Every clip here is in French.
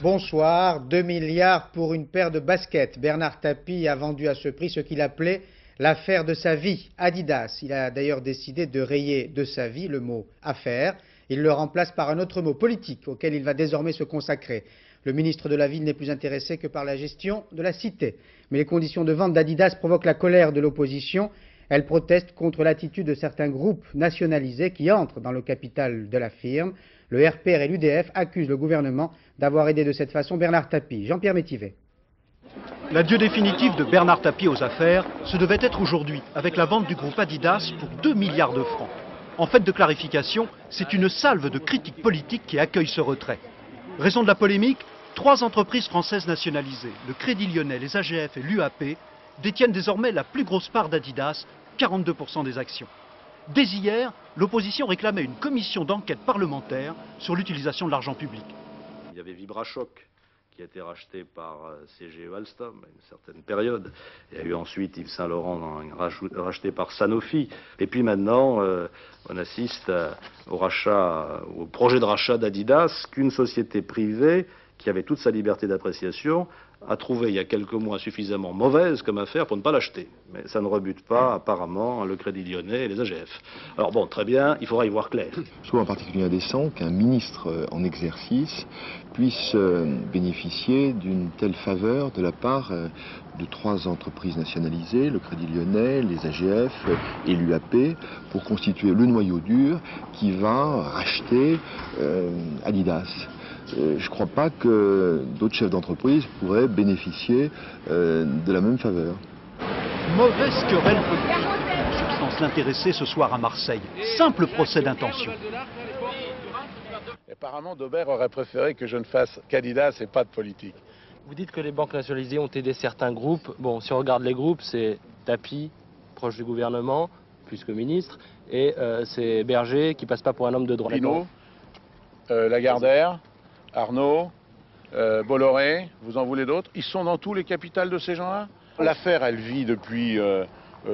Bonsoir, 2 milliards pour une paire de baskets. Bernard Tapie a vendu à ce prix ce qu'il appelait l'affaire de sa vie. Adidas, il a d'ailleurs décidé de rayer de sa vie le mot affaire. Il le remplace par un autre mot politique auquel il va désormais se consacrer. Le ministre de la Ville n'est plus intéressé que par la gestion de la cité. Mais les conditions de vente d'Adidas provoquent la colère de l'opposition. Elle proteste contre l'attitude de certains groupes nationalisés qui entrent dans le capital de la firme. Le RPR et l'UDF accusent le gouvernement d'avoir aidé de cette façon Bernard Tapie. Jean-Pierre Métivet. L'adieu définitif de Bernard Tapie aux affaires, ce devait être aujourd'hui, avec la vente du groupe Adidas pour 2 milliards de francs. En fait de clarification, c'est une salve de critiques politiques qui accueille ce retrait. Raison de la polémique, 3 entreprises françaises nationalisées, le Crédit Lyonnais, les AGF et l'UAP, détiennent désormais la plus grosse part d'Adidas, 42% des actions. Dès hier, l'opposition réclamait une commission d'enquête parlementaire sur l'utilisation de l'argent public. Il y avait Vibrachoc qui a été racheté par CGE Alstom à une certaine période. Il y a eu ensuite Yves Saint Laurent racheté par Sanofi. Et puis maintenant, on assiste au projet de rachat d'Adidas qu'une société privée qui avait toute sa liberté d'appréciation a trouvé il y a quelques mois suffisamment mauvaise comme affaire pour ne pas l'acheter. Mais ça ne rebute pas apparemment le Crédit Lyonnais et les AGF. Alors bon, très bien, il faudra y voir clair. Je trouve en particulier indécent qu'un ministre en exercice puisse bénéficier d'une telle faveur de la part de 3 entreprises nationalisées, le Crédit Lyonnais, les AGF et l'UAP, pour constituer le noyau dur qui va racheter Adidas. Je ne crois pas que d'autres chefs d'entreprise pourraient bénéficier de la même faveur. Mauvaise querelle politique, substance l'intéressé ce soir à Marseille. Simple procès d'intention. Apparemment, Daubert aurait préféré que je ne fasse qu'Adidas et pas de politique. Vous dites que les banques nationalisées ont aidé certains groupes. Bon, si on regarde les groupes, c'est Tapie, proche du gouvernement, plus que ministre, et c'est Berger, qui passe pas pour un homme de droit. Pinault, Lagardère, Arnaud, Bolloré, vous en voulez d'autres? Ils sont dans tous les capitals de ces gens-là. L'affaire, elle vit depuis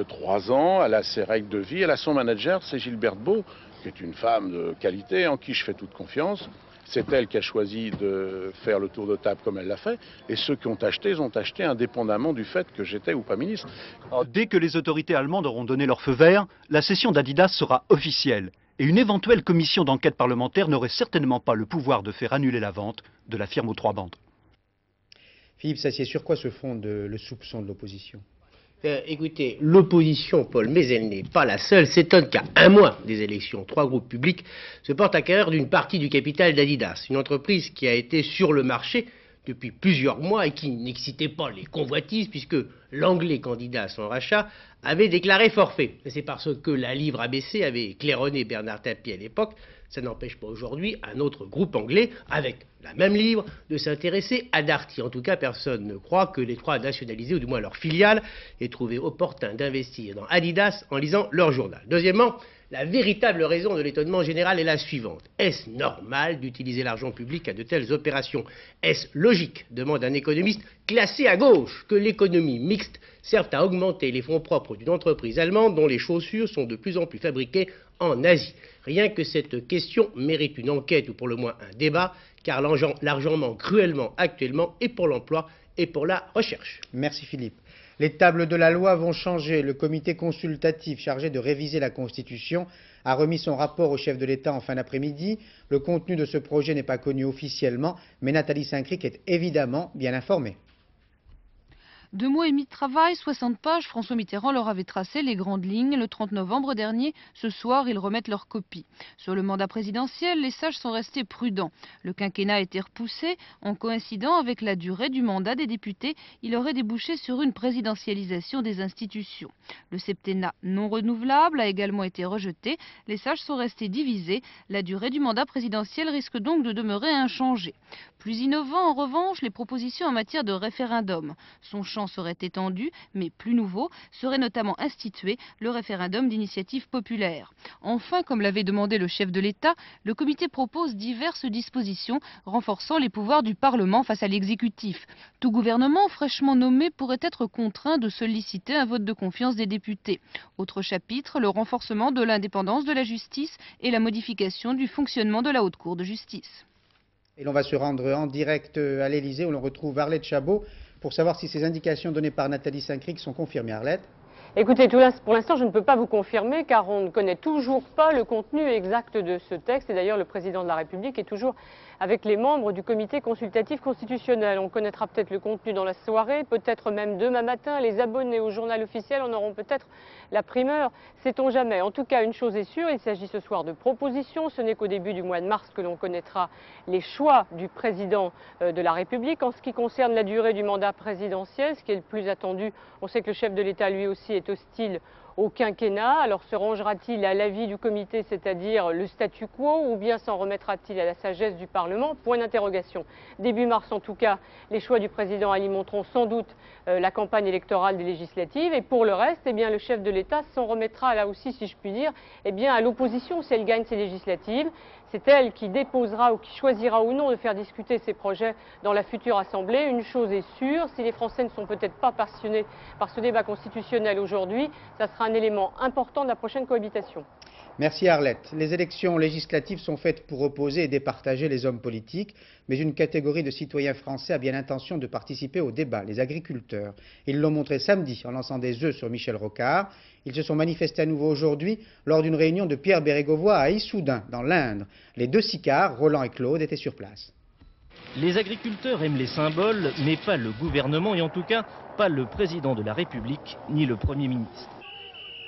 3 ans, elle a ses règles de vie, elle a son manager, c'est Gilberte Beau, qui est une femme de qualité, en qui je fais toute confiance. C'est elle qui a choisi de faire le tour de table comme elle l'a fait. Et ceux qui ont acheté, ils ont acheté indépendamment du fait que j'étais ou pas ministre. Alors, dès que les autorités allemandes auront donné leur feu vert, la cession d'Adidas sera officielle. Et une éventuelle commission d'enquête parlementaire n'aurait certainement pas le pouvoir de faire annuler la vente de la firme aux 3 bandes. Philippe Sassier, sur quoi se fonde le soupçon de l'opposition? Écoutez, l'opposition, Paul, mais elle n'est pas la seule, s'étonne qu'à un mois des élections, 3 groupes publics se portent acquéreurs d'une partie du capital d'Adidas, une entreprise qui a été sur le marché depuis plusieurs mois et qui n'excitait pas les convoitises puisque l'anglais candidat à son rachat avait déclaré forfait. C'est parce que la livre ABC avait claironné Bernard Tapie à l'époque. Ça n'empêche pas aujourd'hui un autre groupe anglais, avec la même livre, de s'intéresser à Darty. En tout cas, personne ne croit que les 3 nationalisés, ou du moins leurs filiales, aient trouvé opportun d'investir dans Adidas en lisant leur journal. Deuxièmement, la véritable raison de l'étonnement général est la suivante. Est-ce normal d'utiliser l'argent public à de telles opérations? Est-ce logique, demande un économiste classé à gauche, que l'économie mixte serve à augmenter les fonds propres d'une entreprise allemande dont les chaussures sont de plus en plus fabriquées en Asie? Rien que cette question mérite une enquête ou pour le moins un débat, car l'argent manque cruellement actuellement et pour l'emploi et pour la recherche. Merci Philippe. Les tables de la loi vont changer. Le comité consultatif chargé de réviser la Constitution a remis son rapport au chef de l'État en fin d'après-midi. Le contenu de ce projet n'est pas connu officiellement, mais Nathalie Saint-Cric est évidemment bien informée. 2 mois et demi de travail, 60 pages, François Mitterrand leur avait tracé les grandes lignes le 30 novembre dernier. Ce soir, ils remettent leur copie. Sur le mandat présidentiel, les sages sont restés prudents. Le quinquennat a été repoussé. En coïncidant avec la durée du mandat des députés, il aurait débouché sur une présidentialisation des institutions. Le septennat non renouvelable a également été rejeté. Les sages sont restés divisés. La durée du mandat présidentiel risque donc de demeurer inchangée. Plus innovant, en revanche, les propositions en matière de référendum. Son champ serait étendu, mais plus nouveau, serait notamment institué le référendum d'initiative populaire. Enfin, comme l'avait demandé le chef de l'État, le comité propose diverses dispositions renforçant les pouvoirs du Parlement face à l'exécutif. Tout gouvernement fraîchement nommé pourrait être contraint de solliciter un vote de confiance des députés. Autre chapitre, le renforcement de l'indépendance de la justice et la modification du fonctionnement de la Haute Cour de justice. Et l'on va se rendre en direct à l'Elysée où l'on retrouve Arlette Chabot pour savoir si ces indications données par Nathalie Saint-Cric sont confirmées. Arlette ? Écoutez, pour l'instant, je ne peux pas vous confirmer car on ne connaît toujours pas le contenu exact de ce texte. Et d'ailleurs, le président de la République est toujours avec les membres du comité consultatif constitutionnel. On connaîtra peut-être le contenu dans la soirée, peut-être même demain matin. Les abonnés au journal officiel en auront peut-être la primeur, sait-on jamais. En tout cas, une chose est sûre, il s'agit ce soir de propositions. Ce n'est qu'au début du mois de mars que l'on connaîtra les choix du président de la République. En ce qui concerne la durée du mandat présidentiel, ce qui est le plus attendu, on sait que le chef de l'État lui aussi est hostile au quinquennat. Alors se rangera-t-il à l'avis du comité, c'est-à-dire le statu quo, ou bien s'en remettra-t-il à la sagesse du Parlement? Point d'interrogation. Début mars, en tout cas, les choix du président alimenteront sans doute la campagne électorale des législatives. Et pour le reste, eh bien, le chef de l'État s'en remettra là aussi, si je puis dire, eh bien, à l'opposition si elle gagne ces législatives. C'est elle qui déposera ou qui choisira ou non de faire discuter ses projets dans la future Assemblée. Une chose est sûre, si les Français ne sont peut-être pas passionnés par ce débat constitutionnel aujourd'hui, ça sera un élément important de la prochaine cohabitation. Merci Arlette. Les élections législatives sont faites pour opposer et départager les hommes politiques, mais une catégorie de citoyens français a bien l'intention de participer au débat, les agriculteurs. Ils l'ont montré samedi en lançant des œufs sur Michel Rocard. Ils se sont manifestés à nouveau aujourd'hui lors d'une réunion de Pierre Bérégovoy à Issoudun, dans l'Indre. Les deux sicares, Roland et Claude, étaient sur place. Les agriculteurs aiment les symboles, mais pas le gouvernement et en tout cas pas le président de la République ni le Premier ministre.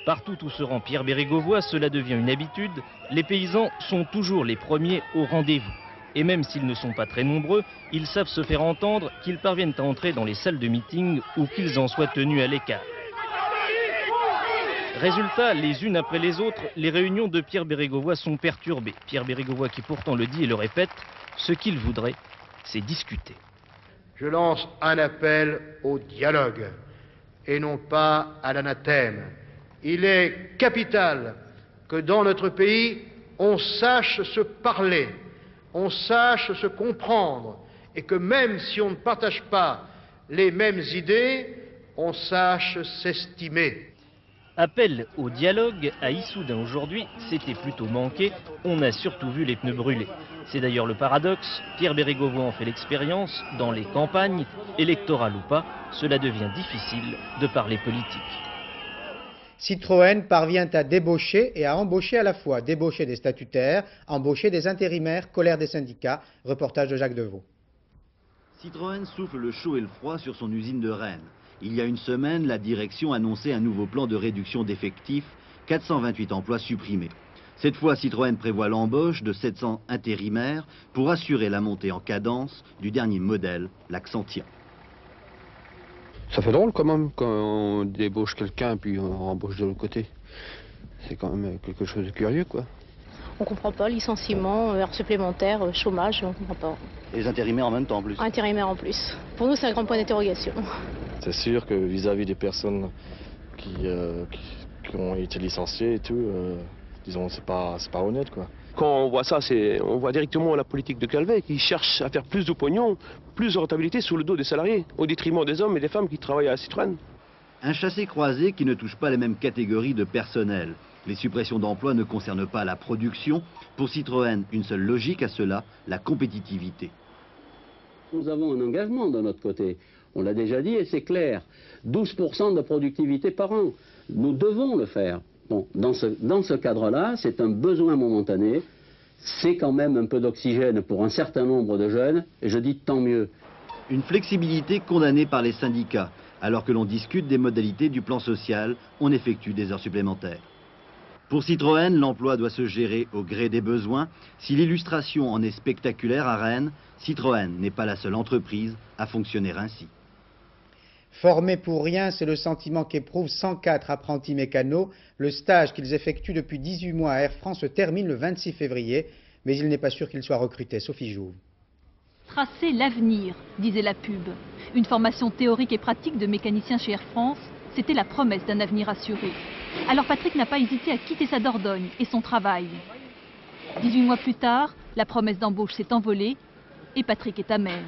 Partout où se rend Pierre Bérégovoy, cela devient une habitude. Les paysans sont toujours les premiers au rendez-vous. Et même s'ils ne sont pas très nombreux, ils savent se faire entendre, qu'ils parviennent à entrer dans les salles de meeting ou qu'ils en soient tenus à l'écart. Résultat, les unes après les autres, les réunions de Pierre Bérégovoy sont perturbées. Pierre Bérégovoy qui pourtant le dit et le répète, ce qu'il voudrait, c'est discuter. Je lance un appel au dialogue et non pas à l'anathème. Il est capital que dans notre pays, on sache se parler, on sache se comprendre et que même si on ne partage pas les mêmes idées, on sache s'estimer. Appel au dialogue à Issoudun aujourd'hui, c'était plutôt manqué, on a surtout vu les pneus brûlés. C'est d'ailleurs le paradoxe, Pierre Bérégovoy en fait l'expérience, dans les campagnes, électorales ou pas, cela devient difficile de parler politique. Citroën parvient à débaucher et à embaucher à la fois. Débaucher des statutaires, embaucher des intérimaires, colère des syndicats. Reportage de Jacques Deveau. Citroën souffle le chaud et le froid sur son usine de Rennes. Il y a une semaine, la direction annonçait un nouveau plan de réduction d'effectifs, 428 emplois supprimés. Cette fois, Citroën prévoit l'embauche de 700 intérimaires pour assurer la montée en cadence du dernier modèle, l'Accentia. Ça fait drôle quand même quand on débauche quelqu'un puis on embauche de l'autre côté. C'est quand même quelque chose de curieux, quoi. On comprend pas, licenciement, heures supplémentaires, chômage, on comprend pas. Et les intérimaires en même temps en plus. Intérimaires en plus. Pour nous, c'est un grand point d'interrogation. C'est sûr que vis-à-vis des personnes qui ont été licenciées et tout, disons, c'est pas honnête, quoi. Quand on voit ça, on voit directement la politique de Calvet qui cherche à faire plus de pognon, plus de rentabilité sur le dos des salariés, au détriment des hommes et des femmes qui travaillent à Citroën. Un chassé-croisé qui ne touche pas les mêmes catégories de personnel. Les suppressions d'emplois ne concernent pas la production. Pour Citroën, une seule logique à cela, la compétitivité. Nous avons un engagement de notre côté. On l'a déjà dit et c'est clair. 12% de productivité par an. Nous devons le faire. Bon, dans ce cadre-là, c'est un besoin momentané. C'est quand même un peu d'oxygène pour un certain nombre de jeunes. Et je dis tant mieux. Une flexibilité condamnée par les syndicats. Alors que l'on discute des modalités du plan social, on effectue des heures supplémentaires. Pour Citroën, l'emploi doit se gérer au gré des besoins. Si l'illustration en est spectaculaire à Rennes, Citroën n'est pas la seule entreprise à fonctionner ainsi. Formés pour rien, c'est le sentiment qu'éprouvent 104 apprentis mécanos. Le stage qu'ils effectuent depuis 18 mois à Air France se termine le 26 février, mais il n'est pas sûr qu'ils soient recrutés. Sophie Jouve. Tracer l'avenir, disait la pub. Une formation théorique et pratique de mécanicien chez Air France, c'était la promesse d'un avenir assuré. Alors Patrick n'a pas hésité à quitter sa Dordogne et son travail. 18 mois plus tard, la promesse d'embauche s'est envolée et Patrick est amer.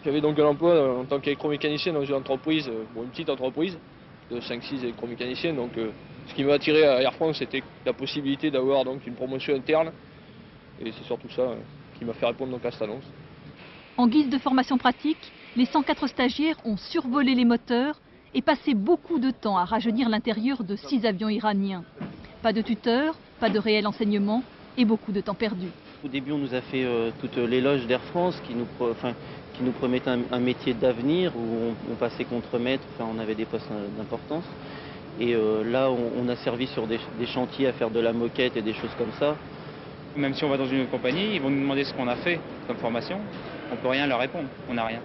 J'avais donc un emploi en tant qu'électromécanicien dans une entreprise, une petite entreprise de 5-6 électromécaniciens. Donc ce qui m'a attiré à Air France, c'était la possibilité d'avoir donc une promotion interne. Et c'est surtout ça qui m'a fait répondre donc à cette annonce. En guise de formation pratique, les 104 stagiaires ont survolé les moteurs et passé beaucoup de temps à rajeunir l'intérieur de 6 avions iraniens. Pas de tuteurs, pas de réel enseignement et beaucoup de temps perdu. Au début, on nous a fait toute l'éloge d'Air France qui nous promettait un métier d'avenir où on passait contre-maître, on avait des postes d'importance. Et là, on a servi sur des chantiers à faire de la moquette et des choses comme ça. Même si on va dans une autre compagnie, ils vont nous demander ce qu'on a fait comme formation. On ne peut rien leur répondre, on n'a rien.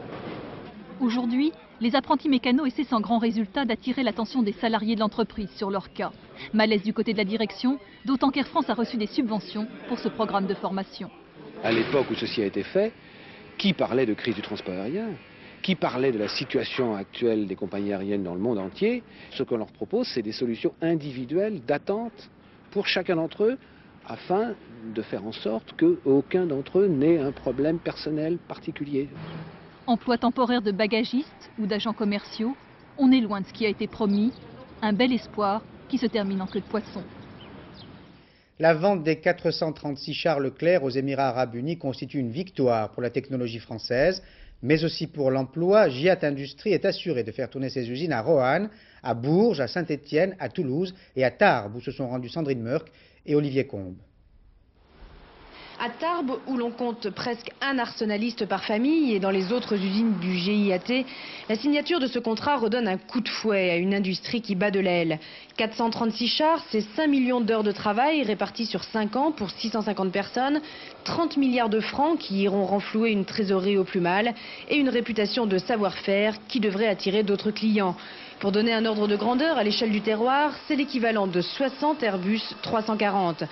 Aujourd'hui, les apprentis mécanos essaient sans grand résultat d'attirer l'attention des salariés de l'entreprise sur leur cas. Malaise du côté de la direction, d'autant qu'Air France a reçu des subventions pour ce programme de formation. À l'époque où ceci a été fait, qui parlait de crise du transport aérien ? Qui parlait de la situation actuelle des compagnies aériennes dans le monde entier? Ce qu'on leur propose, c'est des solutions individuelles d'attente pour chacun d'entre eux, afin de faire en sorte qu'aucun d'entre eux n'ait un problème personnel particulier. Emploi temporaire de bagagistes ou d'agents commerciaux, on est loin de ce qui a été promis. Un bel espoir qui se termine en queue de poisson. La vente des 436 chars Leclerc aux Émirats Arabes Unis constitue une victoire pour la technologie française, mais aussi pour l'emploi. Giat Industries est assuré de faire tourner ses usines à Roanne, à Bourges, à Saint-Étienne, à Toulouse et à Tarbes, où se sont rendus Sandrine Meurck et Olivier Combe. À Tarbes, où l'on compte presque un arsenaliste par famille, et dans les autres usines du GIAT, la signature de ce contrat redonne un coup de fouet à une industrie qui bat de l'aile. 436 chars, c'est 5 millions d'heures de travail réparties sur 5 ans pour 650 personnes, 30 milliards de francs qui iront renflouer une trésorerie au plus mal, et une réputation de savoir-faire qui devrait attirer d'autres clients. Pour donner un ordre de grandeur à l'échelle du terroir, c'est l'équivalent de 60 Airbus 340.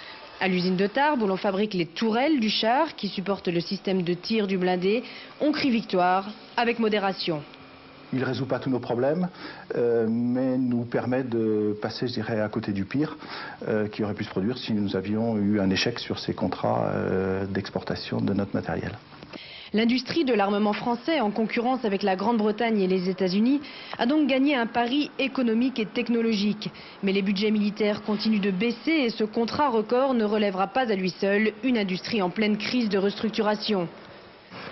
À l'usine de Tarbes, où l'on fabrique les tourelles du char qui supportent le système de tir du blindé, on crie victoire avec modération. Il ne résout pas tous nos problèmes, mais nous permet de passer, je dirais, à côté du pire qui aurait pu se produire si nous avions eu un échec sur ces contrats d'exportation de notre matériel. L'industrie de l'armement français, en concurrence avec la Grande-Bretagne et les États-Unis, a donc gagné un pari économique et technologique. Mais les budgets militaires continuent de baisser et ce contrat record ne relèvera pas à lui seul une industrie en pleine crise de restructuration.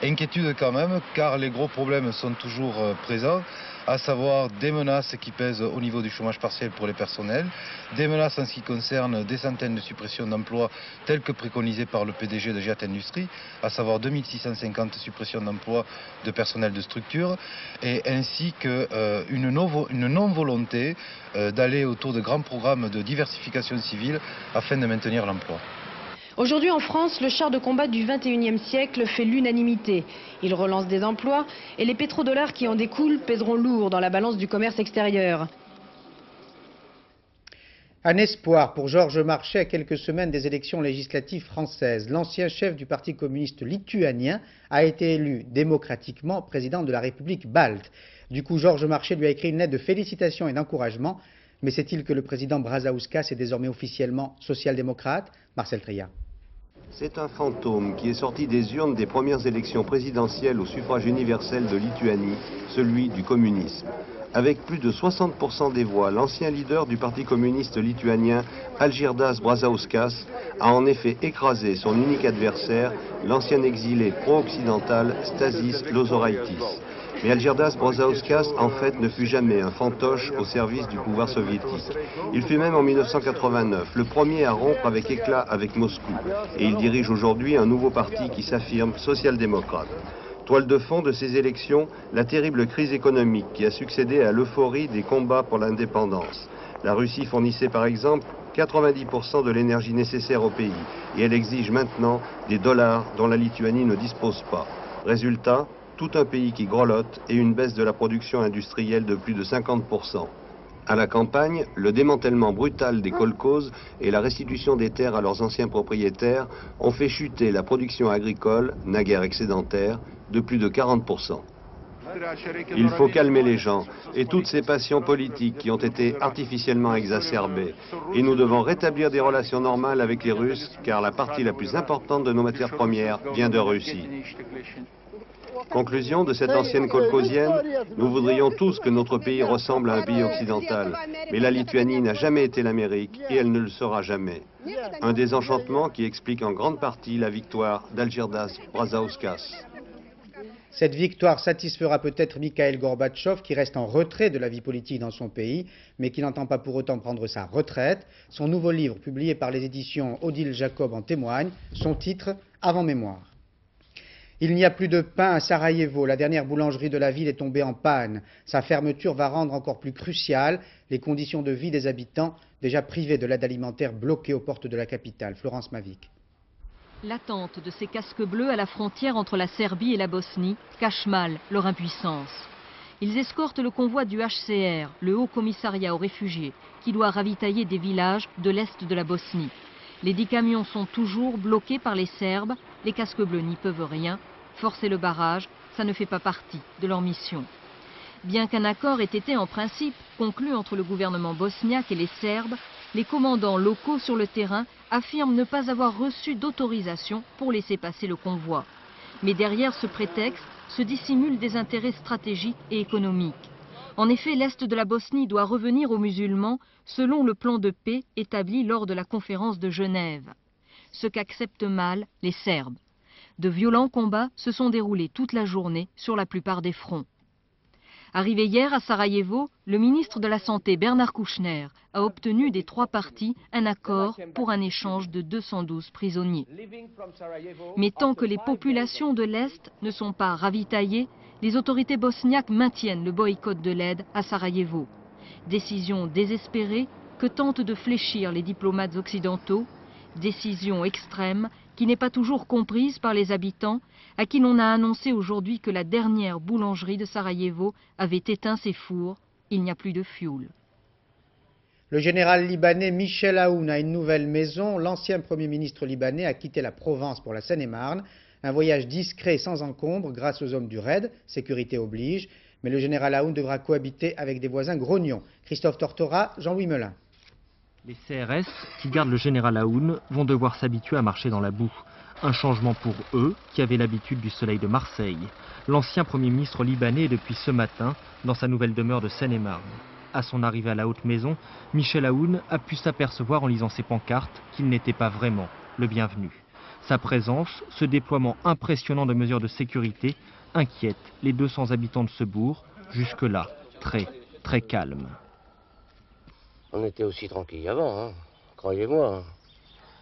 Inquiétude quand même, car les gros problèmes sont toujours présents, à savoir des menaces qui pèsent au niveau du chômage partiel pour les personnels, des menaces en ce qui concerne des centaines de suppressions d'emplois telles que préconisées par le PDG de Giat Industries, à savoir 2650 suppressions d'emplois de personnel de structure, et ainsi qu'une non-volonté d'aller autour de grands programmes de diversification civile afin de maintenir l'emploi. Aujourd'hui en France, le char de combat du 21e siècle fait l'unanimité. Il relance des emplois et les pétrodollars qui en découlent pèseront lourd dans la balance du commerce extérieur. Un espoir pour Georges Marchais à quelques semaines des élections législatives françaises. L'ancien chef du Parti communiste lituanien a été élu démocratiquement président de la République balte. Du coup, Georges Marchais lui a écrit une lettre de félicitations et d'encouragement. Mais sait-il que le président Brazauskas est désormais officiellement social-démocrate? Marcel Tria. C'est un fantôme qui est sorti des urnes des premières élections présidentielles au suffrage universel de Lituanie, celui du communisme. Avec plus de 60% des voix, l'ancien leader du Parti communiste lituanien, Algirdas Brazauskas, a en effet écrasé son unique adversaire, l'ancien exilé pro-occidental Stasys Lozoraitis. Mais Algirdas Brazauskas, en fait, ne fut jamais un fantoche au service du pouvoir soviétique. Il fut même en 1989 le premier à rompre avec éclat avec Moscou. Et il dirige aujourd'hui un nouveau parti qui s'affirme social-démocrate. Toile de fond de ces élections, la terrible crise économique qui a succédé à l'euphorie des combats pour l'indépendance. La Russie fournissait par exemple 90% de l'énergie nécessaire au pays. Et elle exige maintenant des dollars dont la Lituanie ne dispose pas. Résultat, tout un pays qui grelotte et une baisse de la production industrielle de plus de 50%. À la campagne, le démantèlement brutal des kolkhozes et la restitution des terres à leurs anciens propriétaires ont fait chuter la production agricole, naguère excédentaire, de plus de 40%. Il faut calmer les gens et toutes ces passions politiques qui ont été artificiellement exacerbées. Et nous devons rétablir des relations normales avec les Russes, car la partie la plus importante de nos matières premières vient de Russie. Conclusion de cette ancienne kolkhosienne, nous voudrions tous que notre pays ressemble à un pays occidental. Mais la Lituanie n'a jamais été l'Amérique et elle ne le sera jamais. Un désenchantement qui explique en grande partie la victoire d'Algirdas Brazauskas. Cette victoire satisfera peut-être Mikhail Gorbatchev, qui reste en retrait de la vie politique dans son pays, mais qui n'entend pas pour autant prendre sa retraite. Son nouveau livre, publié par les éditions Odile Jacob, en témoigne. Son titre, Avant mémoire. Il n'y a plus de pain à Sarajevo. La dernière boulangerie de la ville est tombée en panne. Sa fermeture va rendre encore plus cruciales les conditions de vie des habitants, déjà privés de l'aide alimentaire, bloqués aux portes de la capitale. Florence Mavic. L'attente de ces casques bleus à la frontière entre la Serbie et la Bosnie cache mal leur impuissance. Ils escortent le convoi du HCR, le Haut Commissariat aux réfugiés, qui doit ravitailler des villages de l'est de la Bosnie. Les 10 camions sont toujours bloqués par les Serbes. Les casques bleus n'y peuvent rien. Forcer le barrage, ça ne fait pas partie de leur mission. Bien qu'un accord ait été en principe conclu entre le gouvernement bosniaque et les Serbes, les commandants locaux sur le terrain affirment ne pas avoir reçu d'autorisation pour laisser passer le convoi. Mais derrière ce prétexte se dissimulent des intérêts stratégiques et économiques. En effet, l'Est de la Bosnie doit revenir aux musulmans selon le plan de paix établi lors de la conférence de Genève. Ce qu'acceptent mal les Serbes. De violents combats se sont déroulés toute la journée sur la plupart des fronts. Arrivé hier à Sarajevo, le ministre de la Santé Bernard Kouchner a obtenu des 3 parties un accord pour un échange de 212 prisonniers. Mais tant que les populations de l'Est ne sont pas ravitaillées, les autorités bosniaques maintiennent le boycott de l'aide à Sarajevo. Décision désespérée que tentent de fléchir les diplomates occidentaux, décision extrême qui n'est pas toujours comprise par les habitants, à qui l'on a annoncé aujourd'hui que la dernière boulangerie de Sarajevo avait éteint ses fours. Il n'y a plus de fioul. Le général libanais Michel Aoun a une nouvelle maison. L'ancien Premier ministre libanais a quitté la Provence pour la Seine-et-Marne. Un voyage discret et sans encombre grâce aux hommes du RAID, sécurité oblige. Mais le général Aoun devra cohabiter avec des voisins grognons. Christophe Tortora, Jean-Louis Melin. Les CRS, qui gardent le général Aoun, vont devoir s'habituer à marcher dans la boue. Un changement pour eux, qui avaient l'habitude du soleil de Marseille. L'ancien Premier ministre libanais est depuis ce matin dans sa nouvelle demeure de Seine-et-Marne. À son arrivée à la haute maison, Michel Aoun a pu s'apercevoir en lisant ses pancartes qu'il n'était pas vraiment le bienvenu. Sa présence, ce déploiement impressionnant de mesures de sécurité, inquiète les 200 habitants de ce bourg, jusque-là très calme. On était aussi tranquille avant, hein, croyez-moi.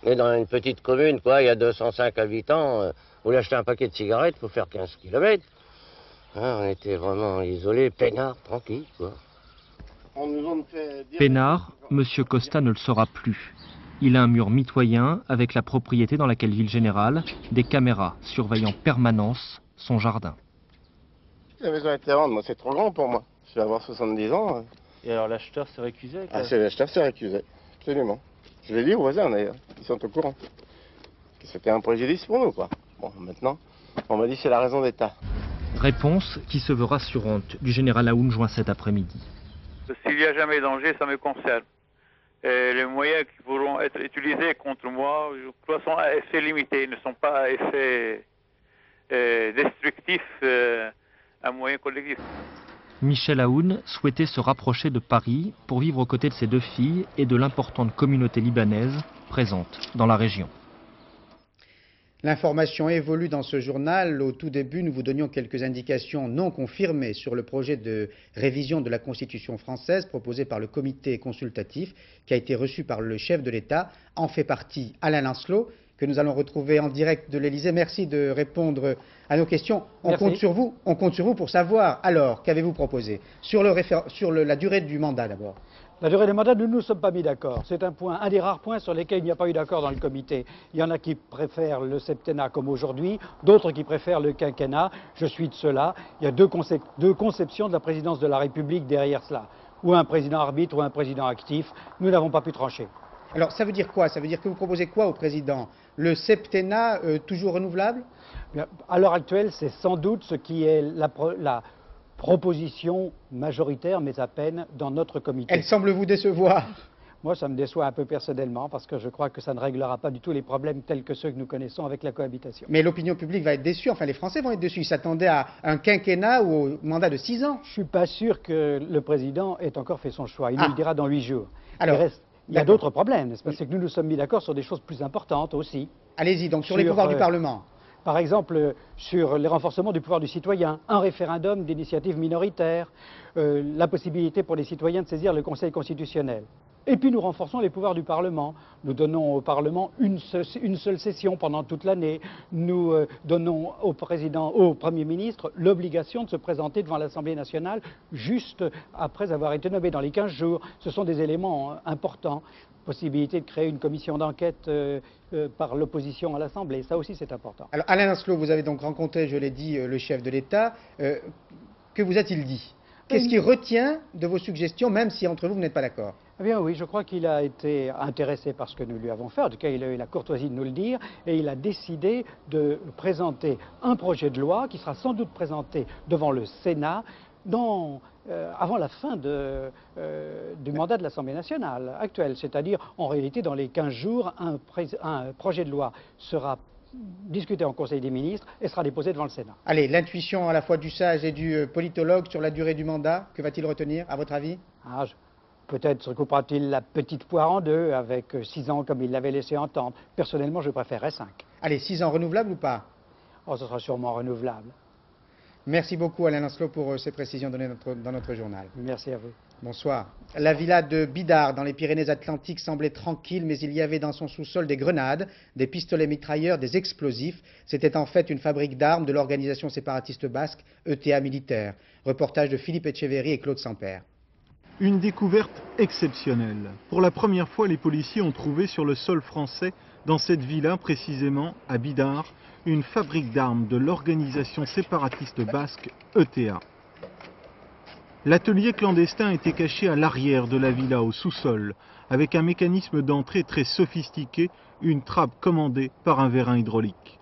On est dans une petite commune, quoi, il y a 205 habitants. Vous voulez acheter un paquet de cigarettes, il faut faire 15 km. Hein, on était vraiment isolés, peinards, tranquille, quoi. Peinard, M. Costa ne le sera plus. Il a un mur mitoyen avec la propriété dans laquelle vit le général, des caméras surveillant en permanence son jardin. La maison a été à vendre, moi c'est trop grand pour moi. Je vais avoir 70 ans. Et alors l'acheteur s'est récusé? C'est l'acheteur s'est récusé, absolument. Je l'ai dit aux voisins d'ailleurs, ils sont au courant. C'était un préjudice pour nous, quoi. Bon, maintenant, on m'a dit c'est la raison d'État. Réponse qui se veut rassurante du général Aoun joint cet après-midi. S'il n'y a jamais danger, ça me concerne. Et les moyens qui pourront être utilisés contre moi, je crois, sont à effet limité, ils ne sont pas à effet destructif, à moyen collectif. Michel Aoun souhaitait se rapprocher de Paris pour vivre aux côtés de ses 2 filles et de l'importante communauté libanaise présente dans la région. L'information évolue dans ce journal. Au tout début, nous vous donnions quelques indications non confirmées sur le projet de révision de la Constitution française proposé par le comité consultatif qui a été reçu par le chef de l'État. En fait partie Alain Lancelot, que nous allons retrouver en direct de l'Élysée. Merci de répondre à nos questions. On compte sur vous pour savoir. Alors, qu'avez-vous proposé sur la durée du mandat d'abord? La durée des mandats, nous ne nous sommes pas mis d'accord. C'est un des rares points sur lesquels il n'y a pas eu d'accord dans le comité. Il y en a qui préfèrent le septennat comme aujourd'hui, d'autres qui préfèrent le quinquennat. Je suis de ceux-là. Il y a deux conceptions de la présidence de la République derrière cela. Ou un président arbitre ou un président actif. Nous n'avons pas pu trancher. Alors ça veut dire quoi? Ça veut dire que vous proposez quoi au président? Le septennat toujours renouvelable? À l'heure actuelle, c'est sans doute ce qui est la proposition majoritaire, mais à peine, dans notre comité. Elle semble vous décevoir. Moi, ça me déçoit un peu personnellement parce que je crois que ça ne réglera pas du tout les problèmes tels que ceux que nous connaissons avec la cohabitation. Mais l'opinion publique va être déçue, enfin les Français vont être déçus. Ils s'attendaient à un quinquennat ou au mandat de 6 ans. Je ne suis pas sûr que le président ait encore fait son choix. Il nous le dira dans 8 jours. Alors, il y a d'autres problèmes, n'est-ce pas? C'est que nous nous sommes mis d'accord sur des choses plus importantes aussi. Allez-y, donc sur les pouvoirs du Parlement. Par exemple, sur les renforcements du pouvoir du citoyen, un référendum d'initiative minoritaire, la possibilité pour les citoyens de saisir le Conseil constitutionnel. Et puis nous renforçons les pouvoirs du Parlement. Nous donnons au Parlement une seule session pendant toute l'année. Nous donnons au Premier ministre l'obligation de se présenter devant l'Assemblée nationale juste après avoir été nommé dans les 15 jours. Ce sont des éléments importants. Possibilité de créer une commission d'enquête par l'opposition à l'Assemblée, ça aussi c'est important. Alors Alain Lancelot, vous avez donc rencontré, je l'ai dit, le chef de l'État. Que vous a-t-il dit? Qu'est-ce qui retient de vos suggestions, même si entre vous, vous n'êtes pas d'accord? Eh bien oui, je crois qu'il a été intéressé par ce que nous lui avons fait. En tout cas, il a eu la courtoisie de nous le dire et il a décidé de présenter un projet de loi qui sera sans doute présenté devant le Sénat avant la fin du mandat de l'Assemblée nationale actuelle. C'est-à-dire, en réalité, dans les 15 jours, un projet de loi sera discuté en Conseil des ministres et sera déposé devant le Sénat. Allez, l'intuition à la fois du sage et du politologue sur la durée du mandat, que va-t-il retenir, à votre avis? Peut-être se coupera-t-il la petite poire en deux avec 6 ans comme il l'avait laissé entendre. Personnellement, je préférerais 5. Allez, 6 ans renouvelables ou pas? Oh, ce sera sûrement renouvelable. Merci beaucoup Alain Lancelot pour ces précisions données dans notre journal. Merci à vous. Bonsoir. La villa de Bidart dans les Pyrénées-Atlantiques semblait tranquille, mais il y avait dans son sous-sol des grenades, des pistolets mitrailleurs, des explosifs. C'était en fait une fabrique d'armes de l'organisation séparatiste basque ETA Militaire. Reportage de Philippe Etcheverry et Claude Sampère. Une découverte exceptionnelle. Pour la première fois, les policiers ont trouvé sur le sol français, dans cette villa précisément, à Bidart, une fabrique d'armes de l'organisation séparatiste basque ETA. L'atelier clandestin était caché à l'arrière de la villa, au sous-sol, avec un mécanisme d'entrée très sophistiqué, une trappe commandée par un vérin hydraulique.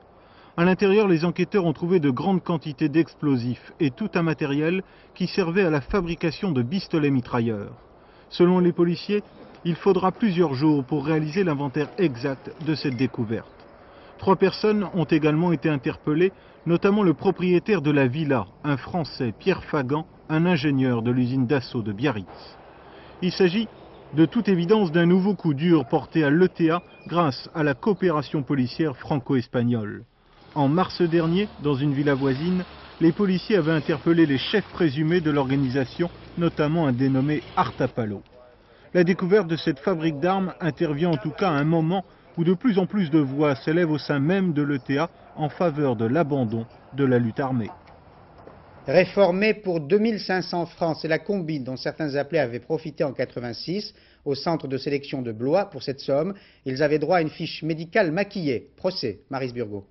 À l'intérieur, les enquêteurs ont trouvé de grandes quantités d'explosifs et tout un matériel qui servait à la fabrication de pistolets mitrailleurs. Selon les policiers, il faudra plusieurs jours pour réaliser l'inventaire exact de cette découverte. 3 personnes ont également été interpellées, notamment le propriétaire de la villa, un Français, Pierre Fagan, un ingénieur de l'usine d'assaut de Biarritz. Il s'agit de toute évidence d'un nouveau coup dur porté à l'ETA grâce à la coopération policière franco-espagnole. En mars dernier, dans une villa voisine, les policiers avaient interpellé les chefs présumés de l'organisation, notamment un dénommé Artapalo. La découverte de cette fabrique d'armes intervient en tout cas à un moment où de plus en plus de voix s'élèvent au sein même de l'ETA en faveur de l'abandon de la lutte armée. Réformée pour 2500 francs, c'est la combine dont certains appelés avaient profité en 86 au centre de sélection de Blois. Pour cette somme, ils avaient droit à une fiche médicale maquillée. Procès, Maryse Burgot.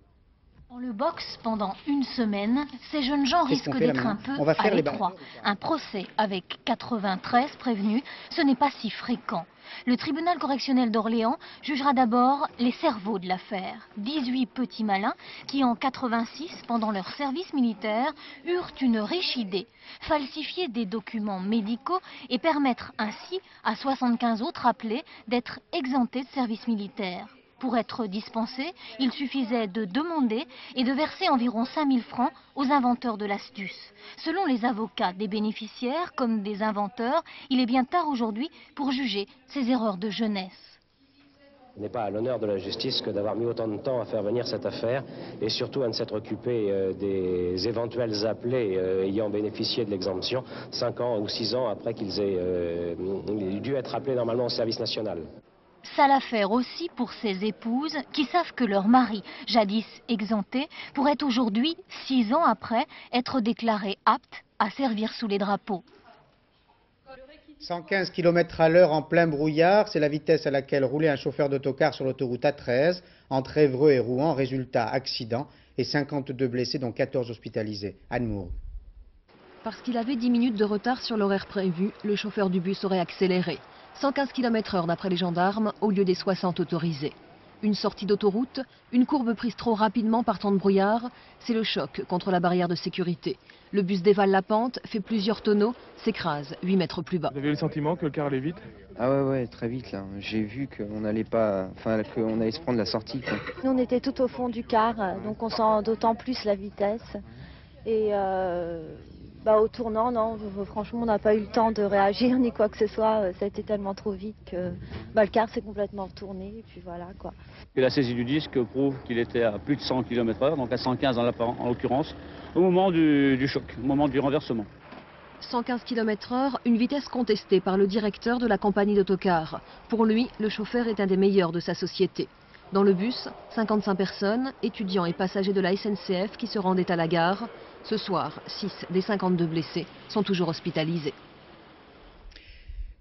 Dans le box pendant une semaine, ces jeunes gens risquent d'être un peu à l'étroit. Un procès avec 93 prévenus, ce n'est pas si fréquent. Le tribunal correctionnel d'Orléans jugera d'abord les cerveaux de l'affaire. 18 petits malins qui, en 86, pendant leur service militaire, eurent une riche idée. Falsifier des documents médicaux et permettre ainsi à 75 autres appelés d'être exemptés de service militaire. Pour être dispensé, il suffisait de demander et de verser environ 5000 francs aux inventeurs de l'astuce. Selon les avocats des bénéficiaires comme des inventeurs, il est bien tard aujourd'hui pour juger ces erreurs de jeunesse. Il n'est pas à l'honneur de la justice que d'avoir mis autant de temps à faire venir cette affaire et surtout à ne s'être occupé des éventuels appelés ayant bénéficié de l'exemption 5 ans ou 6 ans après qu'ils aient dû être appelés normalement au service national. Sale affaire aussi pour ces épouses qui savent que leur mari, jadis exempté, pourrait aujourd'hui, 6 ans après, être déclaré apte à servir sous les drapeaux. 115 km à l'heure en plein brouillard, c'est la vitesse à laquelle roulait un chauffeur d'autocar sur l'autoroute A13 entre Évreux et Rouen. Résultat, accident et 52 blessés dont 14 hospitalisés. Anne Mourgue. Parce qu'il avait 10 minutes de retard sur l'horaire prévu, le chauffeur du bus aurait accéléré. 115 km/h d'après les gendarmes, au lieu des 60 autorisés. Une sortie d'autoroute, une courbe prise trop rapidement par temps de brouillard, c'est le choc contre la barrière de sécurité. Le bus dévale la pente, fait plusieurs tonneaux, s'écrase 8 mètres plus bas. Vous avez eu le sentiment que le car allait vite? Ah ouais, très vite là. J'ai vu qu'on allait pas, qu'on allait se prendre la sortie, quoi. Nous on était tout au fond du car, donc on sent d'autant plus la vitesse. Et au tournant, non, franchement on n'a pas eu le temps de réagir ni quoi que ce soit. Ça a été tellement trop vite que le car s'est complètement retourné et puis voilà quoi. Et la saisie du disque prouve qu'il était à plus de 100 km/h, donc à 115 en l'occurrence, au moment du choc, au moment du renversement. 115 km/h, une vitesse contestée par le directeur de la compagnie d'autocars. Pour lui, le chauffeur est un des meilleurs de sa société. Dans le bus, 55 personnes, étudiants et passagers de la SNCF qui se rendaient à la gare. Ce soir, 6 des 52 blessés sont toujours hospitalisés.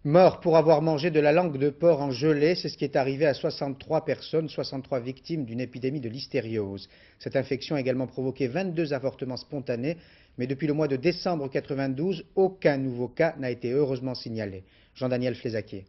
Mort pour avoir mangé de la langue de porc en gelée, c'est ce qui est arrivé à 63 personnes, 63 victimes d'une épidémie de listériose. Cette infection a également provoqué 22 avortements spontanés, mais depuis le mois de décembre 92, aucun nouveau cas n'a été heureusement signalé. Jean-Daniel Flézaquier.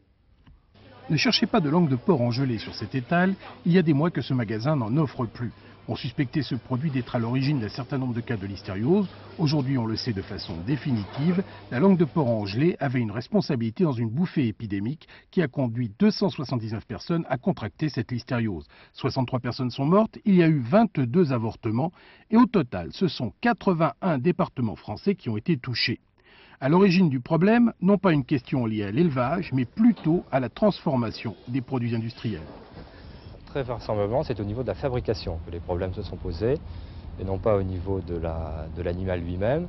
Ne cherchez pas de langue de porc en gelée sur cet étal, il y a des mois que ce magasin n'en offre plus. On suspectait ce produit d'être à l'origine d'un certain nombre de cas de listériose. Aujourd'hui, on le sait de façon définitive, la langue de porc en gelée avait une responsabilité dans une bouffée épidémique qui a conduit 279 personnes à contracter cette listériose. 63 personnes sont mortes, il y a eu 22 avortements et au total, ce sont 81 départements français qui ont été touchés. À l'origine du problème, non pas une question liée à l'élevage, mais plutôt à la transformation des produits industriels. Très vraisemblablement, c'est au niveau de la fabrication que les problèmes se sont posés, et non pas au niveau de l'animal lui-même.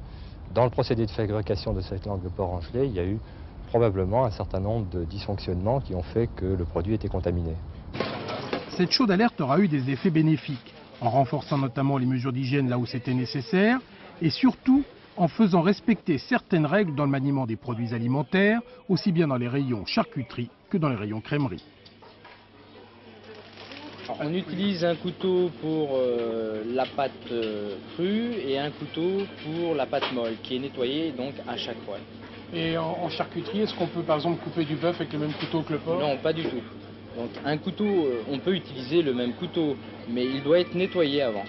Dans le procédé de fabrication de cette langue de porc en gelée, il y a eu probablement un certain nombre de dysfonctionnements qui ont fait que le produit était contaminé. Cette chaude alerte aura eu des effets bénéfiques, en renforçant notamment les mesures d'hygiène là où c'était nécessaire, et surtout en faisant respecter certaines règles dans le maniement des produits alimentaires, aussi bien dans les rayons charcuterie que dans les rayons crèmerie. On utilise un couteau pour la pâte crue et un couteau pour la pâte molle, qui est nettoyée donc à chaque fois. Et en charcuterie, est-ce qu'on peut par exemple couper du bœuf avec le même couteau que le porc? Non, pas du tout. Donc un couteau, on peut utiliser le même couteau, mais il doit être nettoyé avant.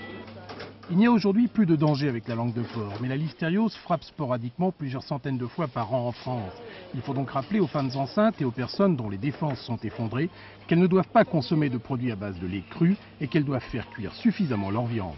Il n'y a aujourd'hui plus de danger avec la langue de porc, mais la listériose frappe sporadiquement plusieurs centaines de fois par an en France. Il faut donc rappeler aux femmes enceintes et aux personnes dont les défenses sont effondrées qu'elles ne doivent pas consommer de produits à base de lait cru et qu'elles doivent faire cuire suffisamment leur viande.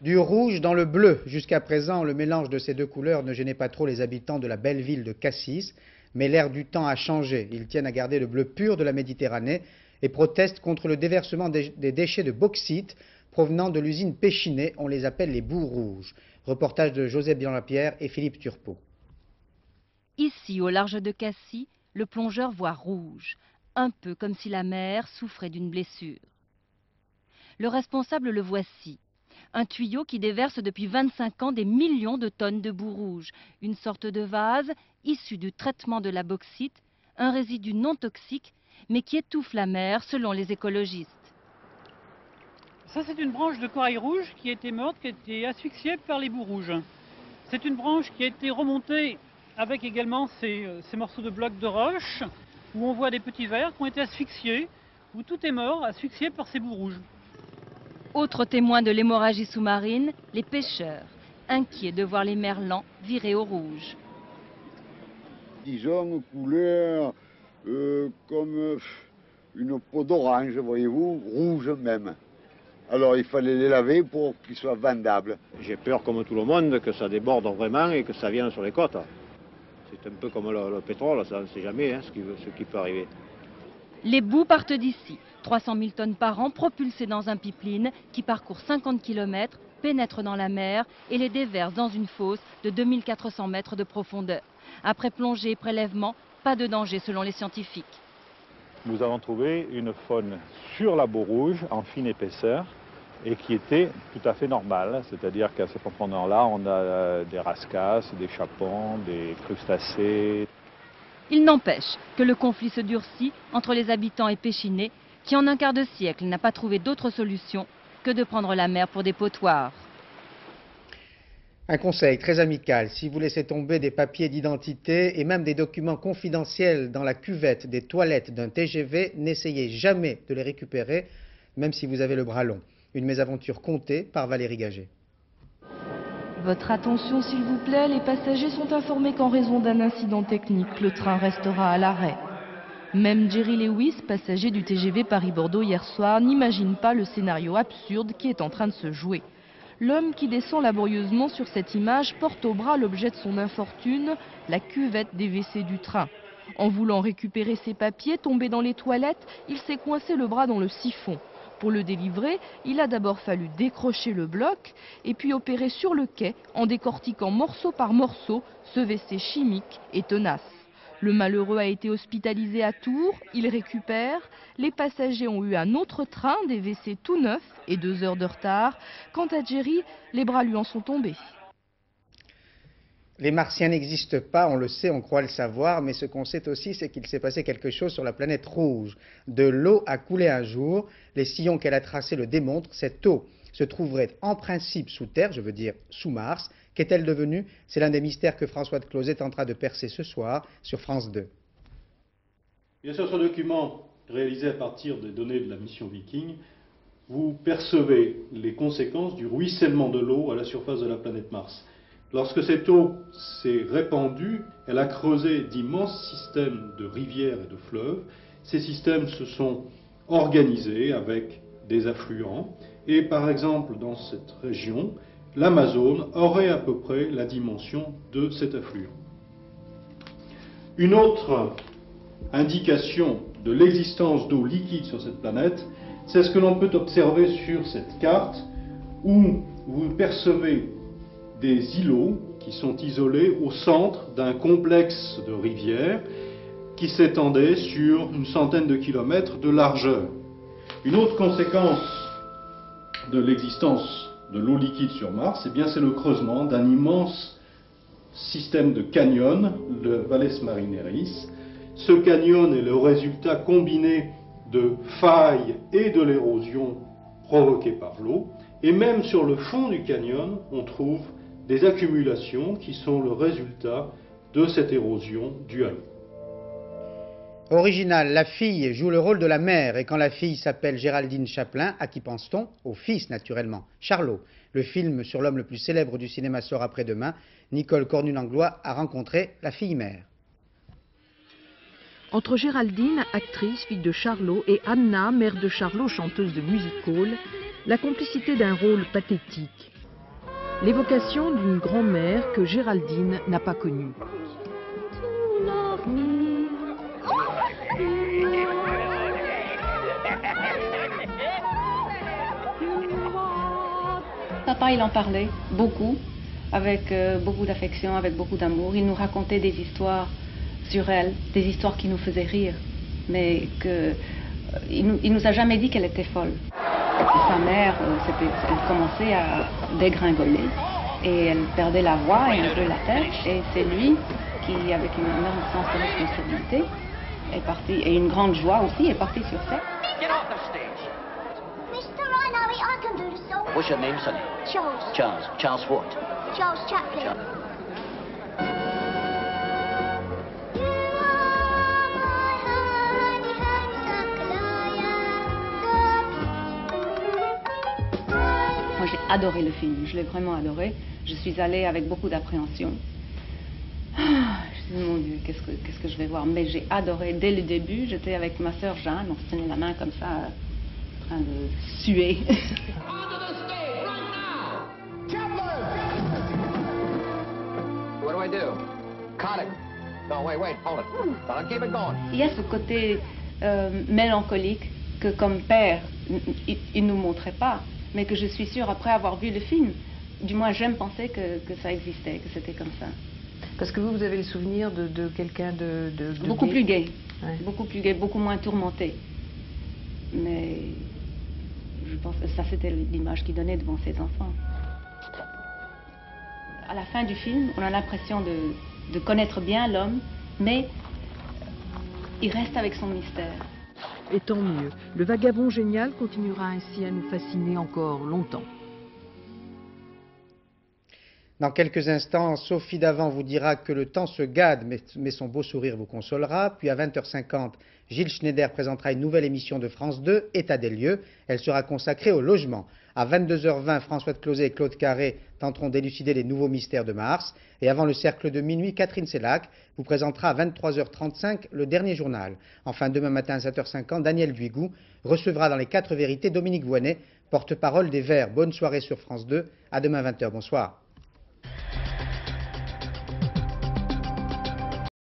Du rouge dans le bleu. Jusqu'à présent, le mélange de ces deux couleurs ne gênait pas trop les habitants de la belle ville de Cassis, mais l'air du temps a changé. Ils tiennent à garder le bleu pur de la Méditerranée et protestent contre le déversement des déchets de bauxite provenant de l'usine Péchinet. On les appelle les boues rouges. Reportage de Joseph Bianlapierre et Philippe Turpot. Ici, au large de Cassis, le plongeur voit rouge, un peu comme si la mer souffrait d'une blessure. Le responsable le voici. Un tuyau qui déverse depuis 25 ans des millions de tonnes de boue rouge, une sorte de vase issu du traitement de la bauxite, un résidu non toxique, mais qui étouffe la mer selon les écologistes. Ça, c'est une branche de corail rouge qui a été morte, qui a été asphyxiée par les boues rouges. C'est une branche qui a été remontée avec également ces morceaux de blocs de roche, où on voit des petits vers qui ont été asphyxiés, où tout est mort, asphyxié par ces boues rouges. Autre témoin de l'hémorragie sous-marine, les pêcheurs, inquiets de voir les merlans virer au rouge. Disons, couleur comme une peau d'orange, voyez-vous, rouge même. Alors il fallait les laver pour qu'ils soient vendables. J'ai peur, comme tout le monde, que ça déborde vraiment et que ça vienne sur les côtes. C'est un peu comme le pétrole, ça, on ne sait jamais ce qui peut arriver. Les boues partent d'ici. 300 000 tonnes par an propulsées dans un pipeline qui parcourt 50 km, pénètre dans la mer et les déverse dans une fosse de 2400 mètres de profondeur. Après plongée et prélèvement, pas de danger selon les scientifiques. Nous avons trouvé une faune sur la boue rouge en fine épaisseur et qui était tout à fait normale, c'est-à-dire qu'à ces profondeurs-là, on a des rascasses, des chapons, des crustacés. Il n'empêche que le conflit se durcit entre les habitants et Péchinet, qui en un quart de siècle n'a pas trouvé d'autre solution que de prendre la mer pour des potoirs. Un conseil très amical, si vous laissez tomber des papiers d'identité et même des documents confidentiels dans la cuvette des toilettes d'un TGV, n'essayez jamais de les récupérer, même si vous avez le bras long. Une mésaventure contée par Valérie Gagé. Votre attention s'il vous plaît, les passagers sont informés qu'en raison d'un incident technique, le train restera à l'arrêt. Même Jerry Lewis, passager du TGV Paris-Bordeaux hier soir, n'imagine pas le scénario absurde qui est en train de se jouer. L'homme qui descend laborieusement sur cette image porte au bras l'objet de son infortune, la cuvette des WC du train. En voulant récupérer ses papiers tombés dans les toilettes, il s'est coincé le bras dans le siphon. Pour le délivrer, il a d'abord fallu décrocher le bloc et puis opérer sur le quai en décortiquant morceau par morceau ce WC chimique et tenace. Le malheureux a été hospitalisé à Tours, il récupère. Les passagers ont eu un autre train, des WC tout neufs et 2 heures de retard. Quant à Jerry, les bras lui en sont tombés. Les Martiens n'existent pas, on le sait, on croit le savoir, mais ce qu'on sait aussi, c'est qu'il s'est passé quelque chose sur la planète rouge. De l'eau a coulé un jour, les sillons qu'elle a tracés le démontrent, cette eau se trouverait en principe sous terre, je veux dire sous Mars. Qu'est-elle devenue? C'est l'un des mystères que François de Closet tentera de percer ce soir sur France 2. Bien sûr, ce document, réalisé à partir des données de la mission Viking, vous percevez les conséquences du ruissellement de l'eau à la surface de la planète Mars. Lorsque cette eau s'est répandue, elle a creusé d'immenses systèmes de rivières et de fleuves. Ces systèmes se sont organisés avec des affluents. Et par exemple, dans cette région, l'Amazone aurait à peu près la dimension de cet affluent. Une autre indication de l'existence d'eau liquide sur cette planète, c'est ce que l'on peut observer sur cette carte, où vous percevez des îlots qui sont isolés au centre d'un complexe de rivières qui s'étendait sur une centaine de kilomètres de largeur. Une autre conséquence de l'existence de l'eau liquide sur Mars, eh bien c'est le creusement d'un immense système de canyon, le Valles Marineris. Ce canyon est le résultat combiné de failles et de l'érosion provoquée par l'eau. Et même sur le fond du canyon, on trouve des accumulations qui sont le résultat de cette érosion due à l'eau. Original, la fille joue le rôle de la mère, et quand la fille s'appelle Géraldine Chaplin, à qui pense-t-on? Au fils, naturellement, Charlot. Le film sur l'homme le plus célèbre du cinéma sort après-demain. Nicole Cornu-Langlois a rencontré la fille-mère. Entre Géraldine, actrice, fille de Charlot, et Anna, mère de Charlot, chanteuse de music-hall, la complicité d'un rôle pathétique. L'évocation d'une grand-mère que Géraldine n'a pas connue. Papa, il en parlait beaucoup, avec beaucoup d'affection, avec beaucoup d'amour. Il nous racontait des histoires sur elle, des histoires qui nous faisaient rire, mais il nous a jamais dit qu'elle était folle. Sa mère, elle commençait à dégringoler et elle perdait la voix et un peu la tête. Et c'est lui qui, avec un énorme sens de responsabilité, est parti, et une grande joie aussi, est parti sur scène. What's your name, sonny? Charles. Charles. Charles what? Charles Chaplin. Moi, j'ai adoré le film. Je l'ai vraiment adoré. Je suis allée avec beaucoup d'appréhension. Je me suis dit, mon Dieu, qu'est-ce que je vais voir? Mais j'ai adoré. Dès le début, j'étais avec ma sœur Jeanne. On se tenait la main comme ça, en train de suer. What do I do? Cut it. No, wait, hold it. I'll keep it going. Il y a ce côté mélancolique que comme père, il ne nous montrait pas, mais que je suis sûre, après avoir vu le film, du moins j'aime penser que ça existait, que c'était comme ça. Parce que vous avez le souvenir de quelqu'un de beaucoup gay. plus gai, Ouais. beaucoup plus gai, beaucoup moins tourmenté. Mais je pense que ça c'était l'image qu'il donnait devant ses enfants. À la fin du film, on a l'impression de connaître bien l'homme, mais il reste avec son mystère. Et tant mieux. Le vagabond génial continuera ainsi à nous fasciner encore longtemps. Dans quelques instants, Sophie Davant vous dira que le temps se gade, mais son beau sourire vous consolera. Puis à 20h50, Gilles Schneider présentera une nouvelle émission de France 2, État des lieux. Elle sera consacrée au logement. À 22h20, François de Closet et Claude Carré tenteront d'élucider les nouveaux mystères de Mars. Et avant le cercle de minuit, Catherine Sellac vous présentera à 23h35 le dernier journal. Enfin, demain matin à 7h50, Daniel Duigou recevra dans les 4 vérités Dominique Voynet, porte-parole des Verts. Bonne soirée sur France 2. À demain 20h. Bonsoir.